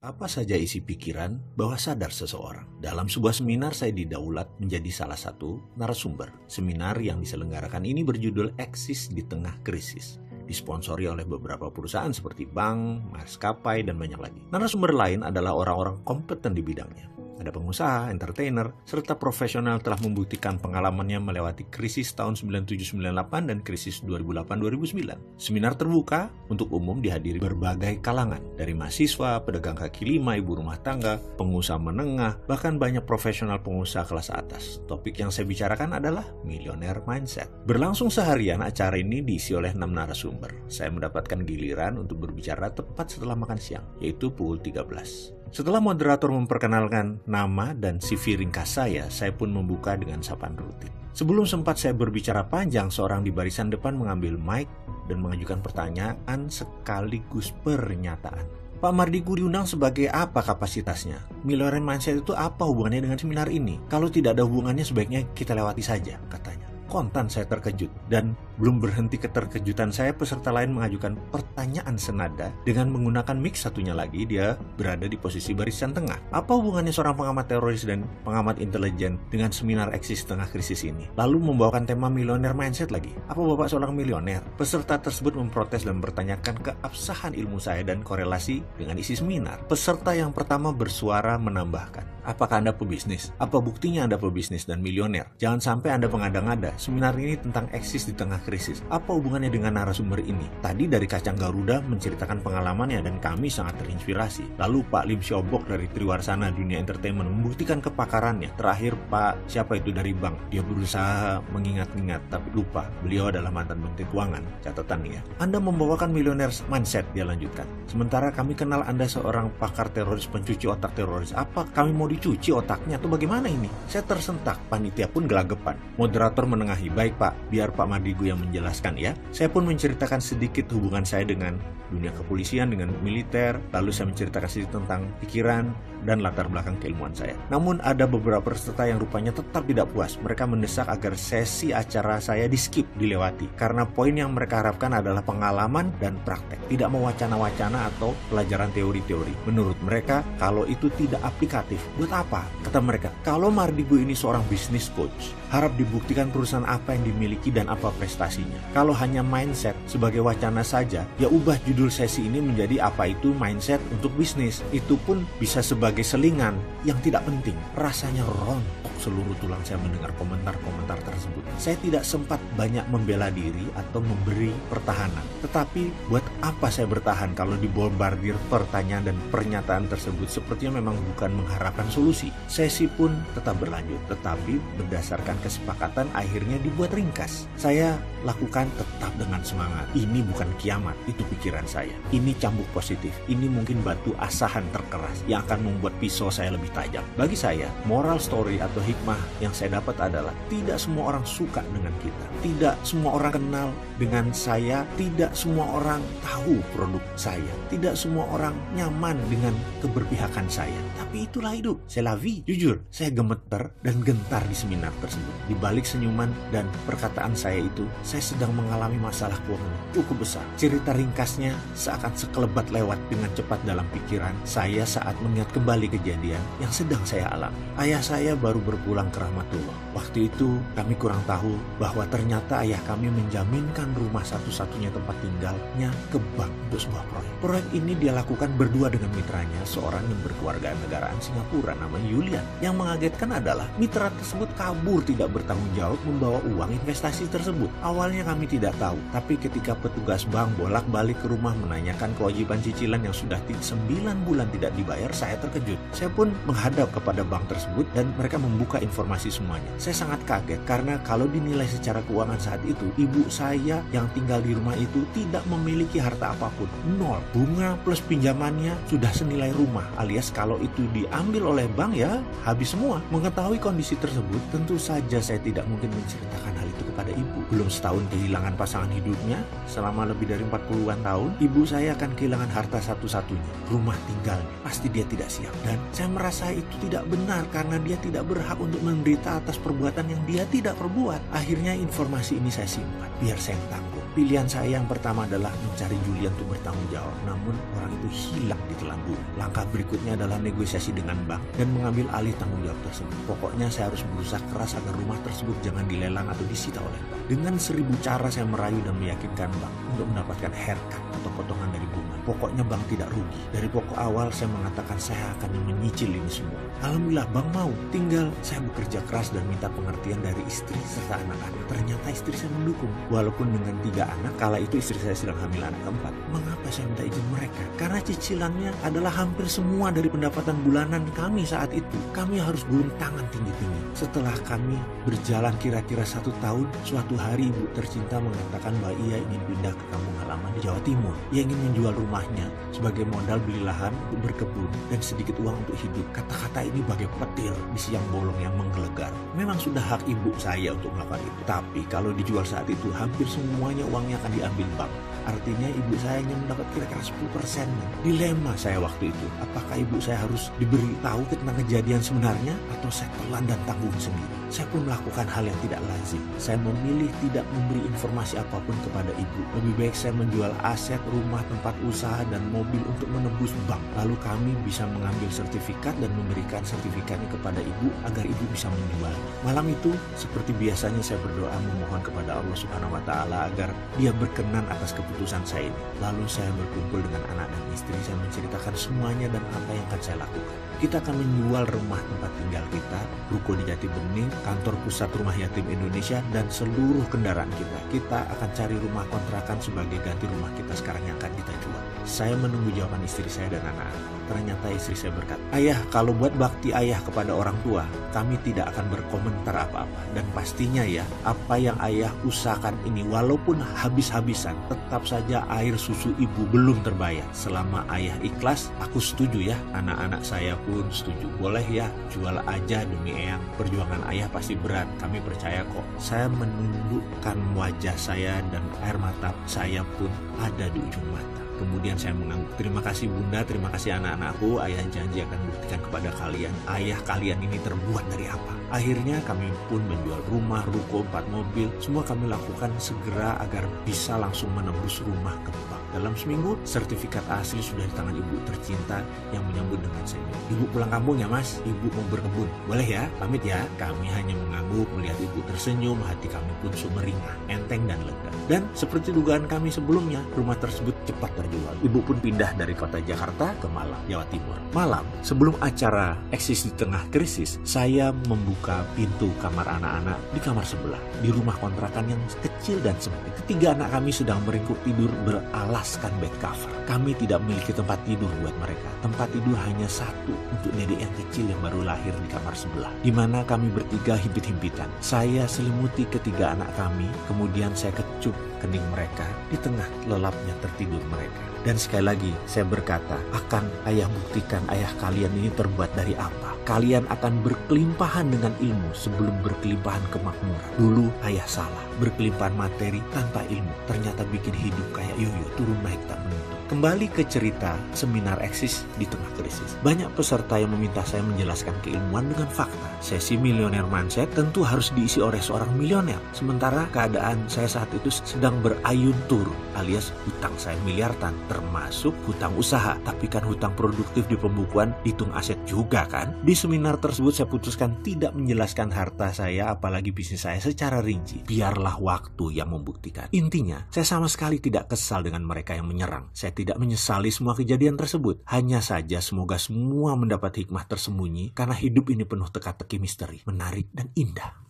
Apa saja isi pikiran bawah sadar seseorang? Dalam sebuah seminar saya didaulat menjadi salah satu narasumber. Seminar yang diselenggarakan ini berjudul Eksis di Tengah Krisis. Disponsori oleh beberapa perusahaan seperti bank, maskapai, dan banyak lagi. Narasumber lain adalah orang-orang kompeten di bidangnya. Ada pengusaha, entertainer, serta profesional telah membuktikan pengalamannya melewati krisis tahun 97-98 dan krisis 2008-2009. Seminar terbuka untuk umum dihadiri berbagai kalangan, dari mahasiswa, pedagang kaki lima, ibu rumah tangga, pengusaha menengah, bahkan banyak profesional pengusaha kelas atas. Topik yang saya bicarakan adalah Millionaire Mindset. Berlangsung seharian, acara ini diisi oleh 6 narasumber. Saya mendapatkan giliran untuk berbicara tepat setelah makan siang, yaitu pukul 13. Setelah moderator memperkenalkan nama dan CV ringkas saya pun membuka dengan sapaan rutin. Sebelum sempat saya berbicara panjang, seorang di barisan depan mengambil mic dan mengajukan pertanyaan sekaligus pernyataan. Pak Mardigu diundang sebagai apa kapasitasnya? Millionaire Mindset itu apa hubungannya dengan seminar ini? Kalau tidak ada hubungannya sebaiknya kita lewati saja, katanya. Kontan saya terkejut, dan belum berhenti keterkejutan saya, peserta lain mengajukan pertanyaan senada dengan menggunakan mic satunya lagi. Dia berada di posisi barisan tengah. Apa hubungannya seorang pengamat teroris dan pengamat intelijen dengan seminar Eksis Tengah Krisis ini? Lalu membawakan tema Millionaire Mindset lagi. Apa Bapak seorang milioner? Peserta tersebut memprotes dan mempertanyakan keabsahan ilmu saya dan korelasi dengan isi seminar. Peserta yang pertama bersuara menambahkan, apakah Anda pebisnis? Apa buktinya Anda pebisnis dan milioner? Jangan sampai Anda mengada-ngada. Seminar ini tentang eksis di tengah krisis. Apa hubungannya dengan narasumber ini? Tadi dari Kacang Garuda menceritakan pengalamannya dan kami sangat terinspirasi. Lalu Pak Lim Siobok dari Triwarsana Dunia Entertainment membuktikan kepakarannya. Terakhir Pak siapa itu dari bank. Dia berusaha mengingat-ingat tapi lupa. Beliau adalah mantan Menteri Keuangan. Catatan nih ya. Anda membawakan Millionaire Mindset, dia lanjutkan. Sementara kami kenal Anda seorang pakar teroris, pencuci otak teroris. Apa kami mau dicuci otaknya atau bagaimana ini? Saya tersentak. Panitia pun gelagapan. Moderator menengahi, baik Pak, biar Pak Mardigu yang menjelaskan ya. Saya pun menceritakan sedikit hubungan saya dengan dunia kepolisian, dengan militer, lalu saya menceritakan sedikit tentang pikiran dan latar belakang keilmuan saya. Namun ada beberapa peserta yang rupanya tetap tidak puas. Mereka mendesak agar sesi acara saya di-skip, dilewati, karena poin yang mereka harapkan adalah pengalaman dan praktek, tidak mau wacana-wacana atau pelajaran teori-teori. Menurut mereka, kalau itu tidak aplikatif, buat apa? Kata mereka, kalau Mardigu ini seorang business coach, harap dibuktikan perusahaan apa yang dimiliki dan apa prestasinya. Kalau hanya mindset sebagai wacana saja, ya ubah judul sesi ini menjadi apa itu mindset untuk bisnis. Itu pun bisa sebagai selingan yang tidak penting. Rasanya rontok seluruh tulang saya mendengar komentar-komentar tersebut. Saya tidak sempat banyak membela diri atau memberi pertahanan. Tetapi buat apa saya bertahan kalau dibombardir pertanyaan dan pernyataan tersebut sepertinya memang bukan mengharapkan solusi. Sesi pun tetap berlanjut, tetapi berdasarkan kesepakatan akhirnya dibuat ringkas. Saya lakukan tetap dengan semangat. Ini bukan kiamat, itu pikiran saya. Ini cambuk positif. Ini mungkin batu asahan terkeras yang akan membuat pisau saya lebih tajam. Bagi saya, moral story atau hikmah yang saya dapat adalah tidak semua orang suka dengan kita. Tidak semua orang kenal dengan saya. Tidak semua orang tahu produk saya. Tidak semua orang nyaman dengan keberpihakan saya. Tapi itulah hidup. C'est la vie. Jujur, saya gemeter dan gentar di seminar tersebut. Di balik senyuman dan perkataan saya itu, saya sedang mengalami masalah keuangan cukup besar. Cerita ringkasnya seakan sekelebat lewat dengan cepat dalam pikiran saya saat mengingat kembali kejadian yang sedang saya alami. Ayah saya baru berpulang ke rahmatullah. Waktu itu kami kurang tahu bahwa ternyata ayah kami menjaminkan rumah satu-satunya tempat tinggalnya ke bank untuk sebuah proyek. Proyek ini dia lakukan berdua dengan mitranya, seorang yang berkewargaan negaraan Singapura namanya Yulian. Yang mengagetkan adalah mitra tersebut kabur tidak bertanggung jawab membawa uang investasi tersebut. Awalnya kami tidak tahu, tapi ketika petugas bank bolak-balik ke rumah menanyakan kewajiban cicilan yang sudah 9 bulan tidak dibayar, saya terkejut. Saya pun menghadap kepada bank tersebut dan mereka membuka informasi semuanya. Saya sangat kaget karena kalau dinilai secara keuangan saat itu, ibu saya yang tinggal di rumah itu tidak memiliki harta apapun. Nol. Bunga plus pinjamannya sudah senilai rumah, alias kalau itu diambil oleh bank ya habis semua. Mengetahui kondisi tersebut, tentu saja saya tidak mungkin menceritakan hal itu kepada ibu. belum setahun kehilangan pasangan hidupnya, selama lebih dari 40-an tahun, ibu saya akan kehilangan harta satu-satunya, rumah tinggalnya. Pasti dia tidak siap. Dan saya merasa itu tidak benar karena dia tidak berhak untuk menderita atas perbuatan yang dia tidak perbuat. Akhirnya informasi ini saya simpan, biar saya yang tanggung. Pilihan saya yang pertama adalah mencari Julian untuk bertanggung jawab. Namun orang itu hilang di telan bumi. Langkah berikutnya adalah negosiasi dengan bank dan mengambil alih tanggung jawab tersebut. Pokoknya saya harus berusaha keras agar rumah tersebut jangan dilelang atau disita oleh bank. Dengan 1000 cara saya merayu dan meyakinkan bank untuk mendapatkan haircut atau potongan dari bunga. Pokoknya bank tidak rugi. Dari pokok awal saya mengatakan saya akan menyicil ini semua. Alhamdulillah bank mau. Tinggal saya bekerja keras dan minta pengertian dari istri serta anak-anak. Ternyata istri saya mendukung. Walaupun dengan 3 anak, kala itu istri saya sedang hamil anak keempat. Mengapa saya minta izin mereka? Karena cicilannya adalah hampir semua dari pendapatan bulanan kami saat itu. Kami harus gulung tangan tinggi-tinggi. Setelah kami berjalan kira-kira 1 tahun, suatu hari ibu tercinta mengatakan bahwa ia ingin pindah ke kampung halaman di Jawa Timur. Ia ingin menjual rumahnya sebagai modal beli lahan untuk berkebun dan sedikit uang untuk hidup. Kata-kata ini bagai petir di siang bolong yang menggelegar. Memang sudah hak ibu saya untuk melakukan itu. Tapi kalau dijual saat itu, hampir semuanya uangnya akan diambil bank. Artinya ibu saya hanya mendapat kira-kira 10%. Dilema saya waktu itu. Apakah ibu saya harus diberitahu tentang kejadian sebenarnya atau saya telan dan tanggung sendiri? Saya pun melakukan hal yang tidak lazim. Saya memilih tidak memberi informasi apapun kepada ibu. Lebih baik saya menjual aset, rumah, tempat usaha, dan mobil untuk menembus bank. Lalu kami bisa mengambil sertifikat dan memberikan sertifikatnya kepada ibu agar ibu bisa menjual. Malam itu, seperti biasanya saya berdoa memohon kepada Allah Subhanahu wa Ta'ala agar Dia berkenan atas keputusan saya ini. Lalu saya berkumpul dengan anak dan istri, saya menceritakan semuanya dan apa yang akan saya lakukan. Kita akan menjual rumah tempat tinggal kita, ruko di Jati Bening, kantor pusat Rumah Yatim Indonesia, dan seluruh kendaraan kita. Kita akan cari rumah kontrakan sebagai ganti rumah kita sekarang yang akan kita jual. Saya menunggu jawaban istri saya dan anak-anak. Ternyata istri saya berkata, "Ayah, kalau buat bakti ayah kepada orang tua, kami tidak akan berkomentar apa-apa. Dan pastinya ya, apa yang ayah usahakan ini walaupun habis-habisan, tetap saja air susu ibu belum terbayar. Selama ayah ikhlas, aku setuju ya." Anak-anak saya pun setuju. "Boleh ya, jual aja demi eyang. Perjuangan ayah pasti berat, kami percaya kok." Saya menundukkan wajah saya dan air mata saya pun ada di ujung mata. Kemudian saya mengangguk, "Terima kasih bunda, terima kasih anak-anakku. Ayah janji akan buktikan kepada kalian, ayah kalian ini terbuat dari apa." Akhirnya kami pun menjual rumah, ruko, 4 mobil. Semua kami lakukan segera agar bisa langsung menembus rumah ke bank. Dalam seminggu, sertifikat asli sudah di tangan ibu tercinta yang menyambut dengan senyum. "Ibu pulang kampung ya mas, ibu mau berkebun. Boleh ya, pamit ya." Kami hanya mengangguk melihat ibu tersenyum, hati kami pun sumringah, enteng dan lega. Dan seperti dugaan kami sebelumnya, rumah tersebut cepat terjual. Ibu pun pindah dari kota Jakarta ke Malang, Jawa Timur. Malam, sebelum acara Eksis di Tengah Krisis, saya membuka pintu kamar anak-anak di kamar sebelah, di rumah kontrakan yang kecil dan sempit. Ketiga anak kami sedang meringkuk tidur beralaskan bed cover. Kami tidak memiliki tempat tidur buat mereka. Tempat tidur hanya satu untuk dedek yang kecil yang baru lahir di kamar sebelah, di mana kami bertiga himpit-himpitan. Saya selimuti ketiga anak kami, kemudian saya kecup kening mereka di tengah lelapnya tertidur mereka. Dan sekali lagi saya berkata, "Akan ayah buktikan ayah kalian ini terbuat dari apa. Kalian akan berkelimpahan dengan ilmu sebelum berkelimpahan kemakmuran. Dulu ayah salah, berkelimpahan materi tanpa ilmu. Ternyata bikin hidup kayak yoyo, turun naik tak menentu." Kembali ke cerita seminar Eksis di Tengah Krisis. Banyak peserta yang meminta saya menjelaskan keilmuan dengan fakta. Sesi milioner mindset tentu harus diisi oleh seorang milioner. Sementara keadaan saya saat itu sedang berayun turun, alias hutang saya miliaran, termasuk hutang usaha. Tapi kan hutang produktif di pembukuan hitung aset juga kan? Di seminar tersebut saya putuskan tidak menjelaskan harta saya, apalagi bisnis saya secara rinci. Biarlah waktu yang membuktikan. Intinya, saya sama sekali tidak kesal dengan mereka yang menyerang. Saya tidak menyesali semua kejadian tersebut. Hanya saja semoga semua mendapat hikmah tersembunyi, karena hidup ini penuh teka-teki misteri, menarik dan indah.